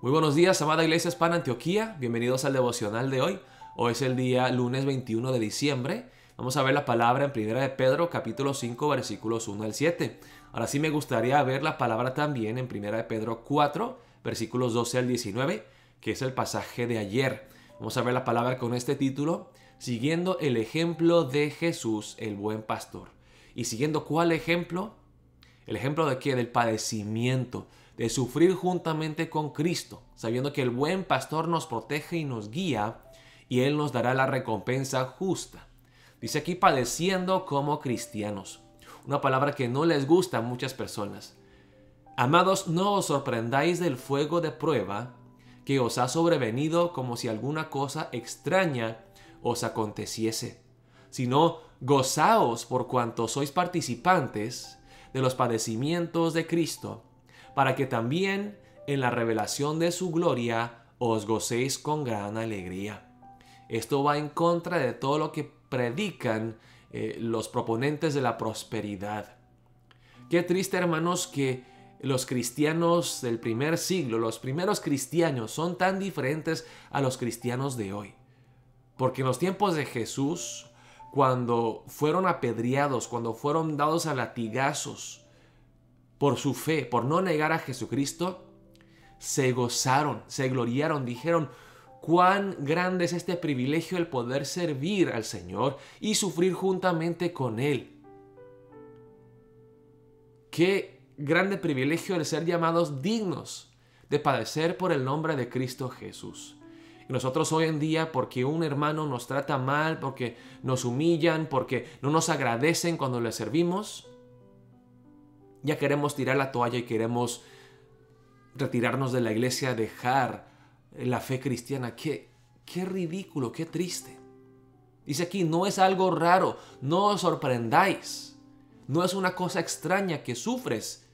Muy buenos días, amada Iglesia Hispana Antioquía. Bienvenidos al devocional de hoy. Hoy es el día lunes 21 de diciembre. Vamos a ver la palabra en 1 de Pedro, capítulo 5, versículos 1 al 7. Ahora sí me gustaría ver la palabra también en 1 de Pedro 4, versículos 12 al 19, que es el pasaje de ayer. Vamos a ver la palabra con este título: Siguiendo el ejemplo de Jesús, el buen pastor. ¿Y siguiendo cuál ejemplo? ¿El ejemplo de qué? Del padecimiento, de sufrir juntamente con Cristo, sabiendo que el buen pastor nos protege y nos guía, y Él nos dará la recompensa justa. Dice aquí padeciendo como cristianos, una palabra que no les gusta a muchas personas. Amados, no os sorprendáis del fuego de prueba que os ha sobrevenido como si alguna cosa extraña os aconteciese, sino gozaos por cuanto sois participantes de los padecimientos de Cristo, para que también en la revelación de su gloria os gocéis con gran alegría. Esto va en contra de todo lo que predican los proponentes de la prosperidad. Qué triste, hermanos, que los cristianos del primer siglo, los primeros cristianos, son tan diferentes a los cristianos de hoy. Porque en los tiempos de Jesús, cuando fueron apedreados, cuando fueron dados a latigazos por su fe, por no negar a Jesucristo, se gozaron, se gloriaron, dijeron: cuán grande es este privilegio el poder servir al Señor y sufrir juntamente con Él. Qué grande privilegio el ser llamados dignos de padecer por el nombre de Cristo Jesús. Y nosotros hoy en día, porque un hermano nos trata mal, porque nos humillan, porque no nos agradecen cuando le servimos, ya queremos tirar la toalla y queremos retirarnos de la iglesia, dejar la fe cristiana. Qué ridículo, qué triste. Dice aquí, no es algo raro, no os sorprendáis. No es una cosa extraña que sufres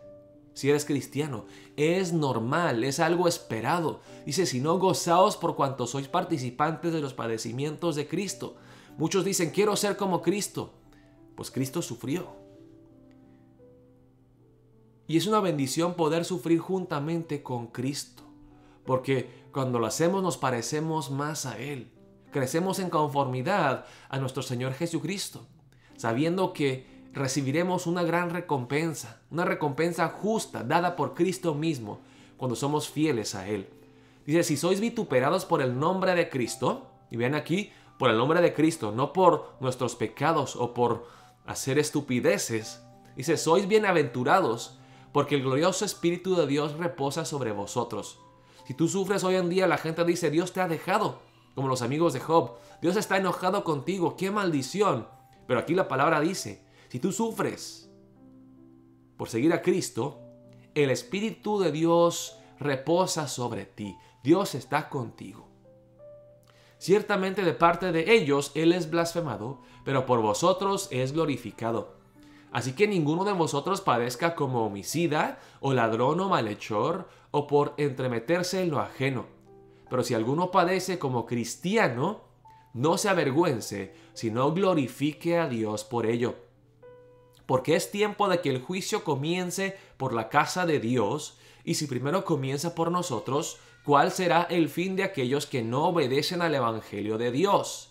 si eres cristiano. Es normal, es algo esperado. Dice, si no, gozaos por cuanto sois participantes de los padecimientos de Cristo. Muchos dicen, quiero ser como Cristo. Pues Cristo sufrió. Y es una bendición poder sufrir juntamente con Cristo, porque cuando lo hacemos nos parecemos más a Él. Crecemos en conformidad a nuestro Señor Jesucristo, sabiendo que recibiremos una gran recompensa, una recompensa justa dada por Cristo mismo cuando somos fieles a Él. Dice, si sois vituperados por el nombre de Cristo, y ven aquí, por el nombre de Cristo, no por nuestros pecados o por hacer estupideces. Dice, sois bienaventurados, porque el glorioso Espíritu de Dios reposa sobre vosotros. Si tú sufres hoy en día, la gente dice, Dios te ha dejado, como los amigos de Job. Dios está enojado contigo, qué maldición. Pero aquí la palabra dice, si tú sufres por seguir a Cristo, el Espíritu de Dios reposa sobre ti. Dios está contigo. Ciertamente de parte de ellos Él es blasfemado, pero por vosotros es glorificado. Así que ninguno de vosotros padezca como homicida, o ladrón o malhechor, o por entremeterse en lo ajeno. Pero si alguno padece como cristiano, no se avergüence, sino glorifique a Dios por ello. Porque es tiempo de que el juicio comience por la casa de Dios, y si primero comienza por nosotros, ¿cuál será el fin de aquellos que no obedecen al Evangelio de Dios?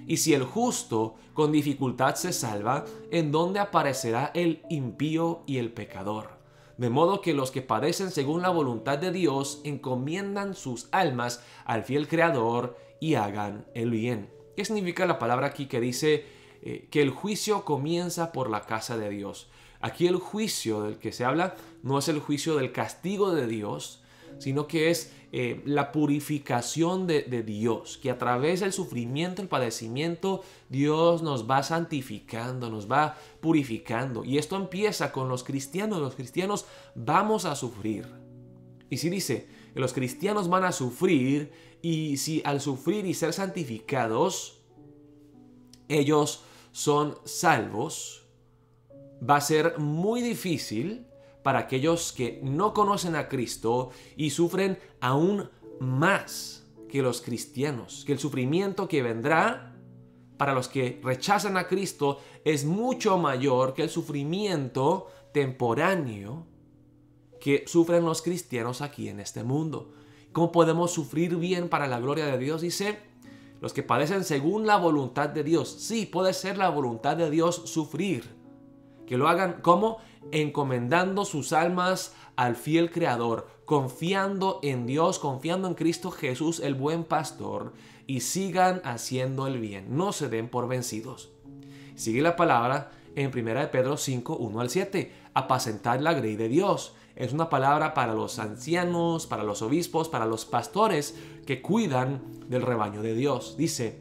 Y si el justo con dificultad se salva, ¿en dónde aparecerá el impío y el pecador? De modo que los que padecen según la voluntad de Dios encomiendan sus almas al fiel Creador y hagan el bien. ¿Qué significa la palabra aquí que dice que el juicio comienza por la casa de Dios? Aquí el juicio del que se habla no es el juicio del castigo de Dios, sino que es la purificación de Dios, que a través del sufrimiento, el padecimiento, Dios nos va santificando, nos va purificando. Y esto empieza con los cristianos. Los cristianos vamos a sufrir. Y si dice que los cristianos van a sufrir, y si al sufrir y ser santificados, ellos son salvos, va a ser muy difícil para aquellos que no conocen a Cristo y sufren aún más que los cristianos, que el sufrimiento que vendrá para los que rechazan a Cristo es mucho mayor que el sufrimiento temporáneo que sufren los cristianos aquí en este mundo. ¿Cómo podemos sufrir bien para la gloria de Dios? Dice, los que padecen según la voluntad de Dios. Sí, puede ser la voluntad de Dios sufrir. Que lo hagan, ¿cómo? Encomendando sus almas al fiel Creador, confiando en Dios, confiando en Cristo Jesús, el buen pastor, y sigan haciendo el bien. No se den por vencidos. Sigue la palabra en 1 Pedro 5, 1 al 7. Apacentad la grey de Dios. Es una palabra para los ancianos, para los obispos, para los pastores que cuidan del rebaño de Dios. Dice,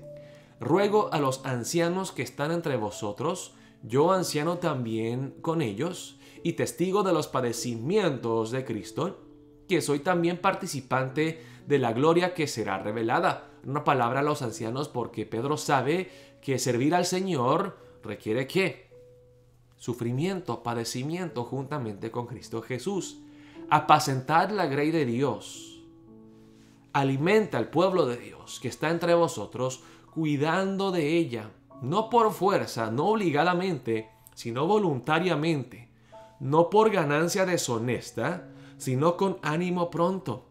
ruego a los ancianos que están entre vosotros, yo anciano también con ellos, y testigo de los padecimientos de Cristo, que soy también participante de la gloria que será revelada. Una palabra a los ancianos porque Pedro sabe que servir al Señor requiere ¿qué? Sufrimiento, padecimiento juntamente con Cristo Jesús. Apacentad la grey de Dios. Alimenta al pueblo de Dios que está entre vosotros, cuidando de ella, no por fuerza, no obligadamente, sino voluntariamente, no por ganancia deshonesta, sino con ánimo pronto,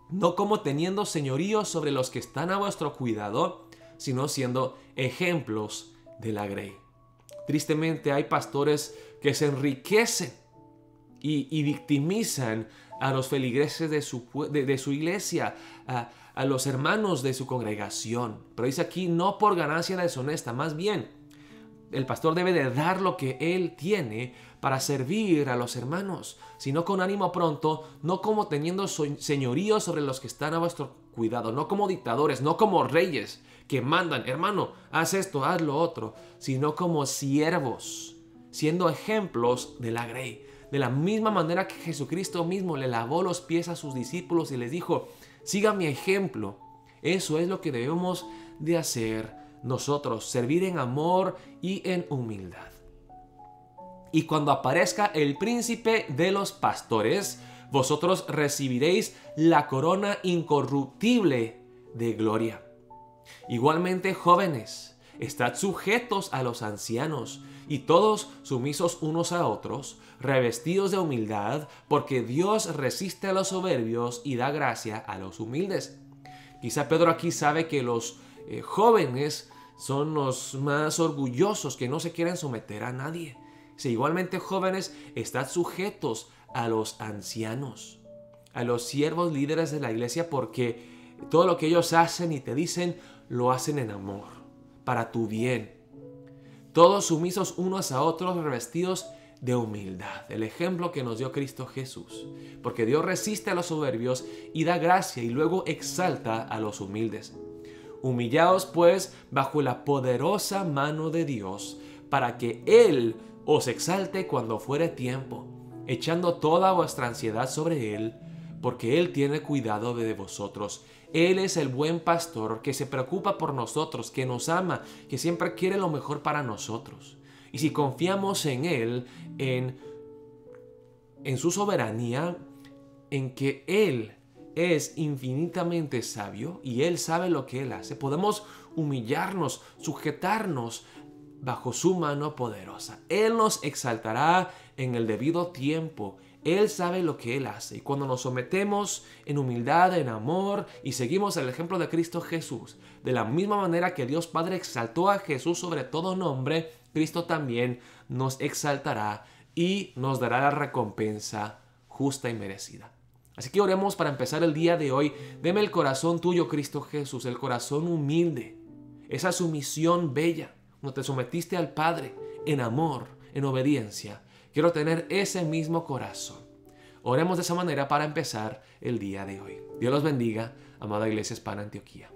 no como teniendo señorío sobre los que están a vuestro cuidado, sino siendo ejemplos de la grey. Tristemente hay pastores que se enriquecen y victimizan a los feligreses de su iglesia, a los hermanos de su congregación. Pero dice aquí, no por ganancia deshonesta, más bien, el pastor debe de dar lo que él tiene para servir a los hermanos, sino con ánimo pronto, no como teniendo señorío sobre los que están a vuestro cuidado, no como dictadores, no como reyes que mandan, hermano, haz esto, haz lo otro, sino como siervos, siendo ejemplos de la grey. De la misma manera que Jesucristo mismo le lavó los pies a sus discípulos y les dijo, siga mi ejemplo. Eso es lo que debemos de hacer nosotros, servir en amor y en humildad. Y cuando aparezca el príncipe de los pastores, vosotros recibiréis la corona incorruptible de gloria. Igualmente, jóvenes, estad sujetos a los ancianos, y todos sumisos unos a otros, revestidos de humildad, porque Dios resiste a los soberbios y da gracia a los humildes. Quizá Pedro aquí sabe que los jóvenes son los más orgullosos, que no se quieren someter a nadie. Sí, igualmente, jóvenes, estad sujetos a los ancianos, a los siervos líderes de la iglesia, porque todo lo que ellos hacen y te dicen, lo hacen en amor, para tu bien. Todos sumisos unos a otros, revestidos de humildad. El ejemplo que nos dio Cristo Jesús. Porque Dios resiste a los soberbios y da gracia y luego exalta a los humildes. Humillaos pues bajo la poderosa mano de Dios, para que Él os exalte cuando fuere tiempo, echando toda vuestra ansiedad sobre Él, porque Él tiene cuidado de vosotros. Él es el buen pastor que se preocupa por nosotros, que nos ama, que siempre quiere lo mejor para nosotros. Y si confiamos en Él, en su soberanía, en que Él es infinitamente sabio y Él sabe lo que Él hace, podemos humillarnos, sujetarnos bajo su mano poderosa. Él nos exaltará en el debido tiempo. Él sabe lo que Él hace. Y cuando nos sometemos en humildad, en amor y seguimos el ejemplo de Cristo Jesús, de la misma manera que Dios Padre exaltó a Jesús sobre todo nombre, Cristo también nos exaltará y nos dará la recompensa justa y merecida. Así que oremos para empezar el día de hoy. Deme el corazón tuyo, Cristo Jesús, el corazón humilde, esa sumisión bella, cuando te sometiste al Padre en amor, en obediencia. Quiero tener ese mismo corazón. Oremos de esa manera para empezar el día de hoy. Dios los bendiga, amada Iglesia Hispana Antioquía.